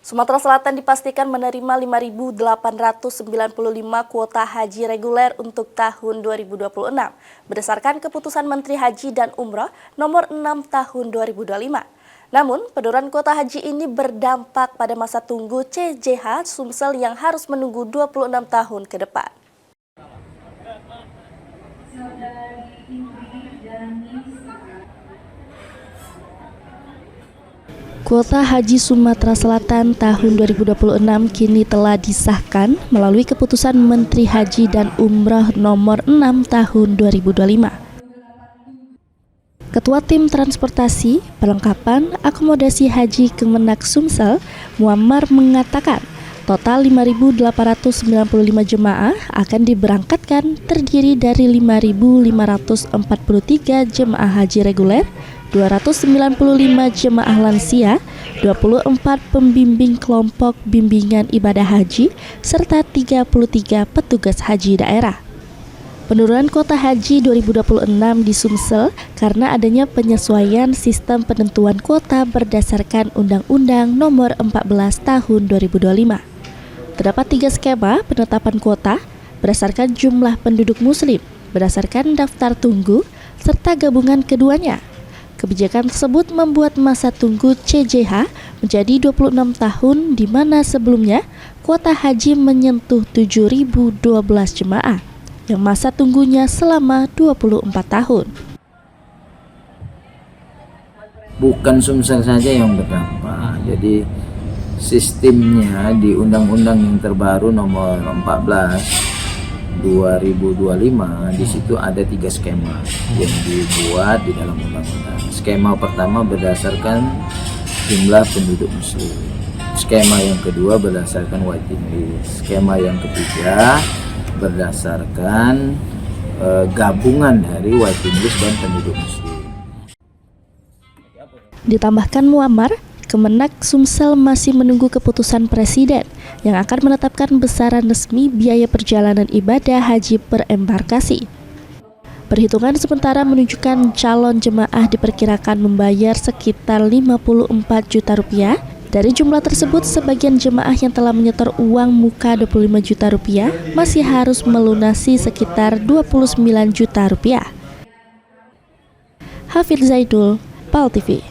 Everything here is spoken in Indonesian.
Sumatera Selatan dipastikan menerima 5.895 kuota haji reguler untuk tahun 2026 berdasarkan keputusan Menteri Haji dan Umroh nomor 6 tahun 2025. Namun, penurunan kuota haji ini berdampak pada masa tunggu CJH Sumsel yang harus menunggu 26 tahun ke depan. Kuota haji Sumatera Selatan tahun 2026 kini telah disahkan melalui keputusan Menteri Haji dan Umroh nomor 6 tahun 2025. Ketua Tim Transportasi, Perlengkapan, Akomodasi Haji Kemenak Sumsel, Muammar mengatakan total 5.895 jemaah akan diberangkatkan terdiri dari 5.543 jemaah haji reguler, 295 jemaah lansia, 24 pembimbing kelompok bimbingan ibadah haji, serta 33 petugas haji daerah. Penurunan kuota haji 2026 di Sumsel karena adanya penyesuaian sistem penentuan kuota berdasarkan Undang-Undang Nomor 14 Tahun 2025. Terdapat 3 skema penetapan kuota berdasarkan jumlah penduduk muslim, berdasarkan daftar tunggu, serta gabungan keduanya. Kebijakan tersebut membuat masa tunggu CJH menjadi 26 tahun di mana sebelumnya kuota haji menyentuh 7.012 jemaah yang masa tunggunya selama 24 tahun. Bukan Sumsel saja yang berdampak, jadi sistemnya di Undang-Undang yang terbaru nomor 14 2025 di situ ada 3 skema yang dibuat di dalam undang-undang. Skema pertama berdasarkan jumlah penduduk muslim. Skema yang kedua berdasarkan waiting list. Skema yang ketiga berdasarkan gabungan dari waiting list dan penduduk muslim. Ditambahkan Muammar, Kemenak Sumsel masih menunggu keputusan Presiden yang akan menetapkan besaran resmi biaya perjalanan ibadah haji per embarkasi. Perhitungan sementara menunjukkan calon jemaah diperkirakan membayar sekitar 54 juta rupiah. Dari jumlah tersebut, sebagian jemaah yang telah menyetor uang muka 25 juta rupiah masih harus melunasi sekitar 29 juta rupiah. Hafidz Zaidul, PAL TV.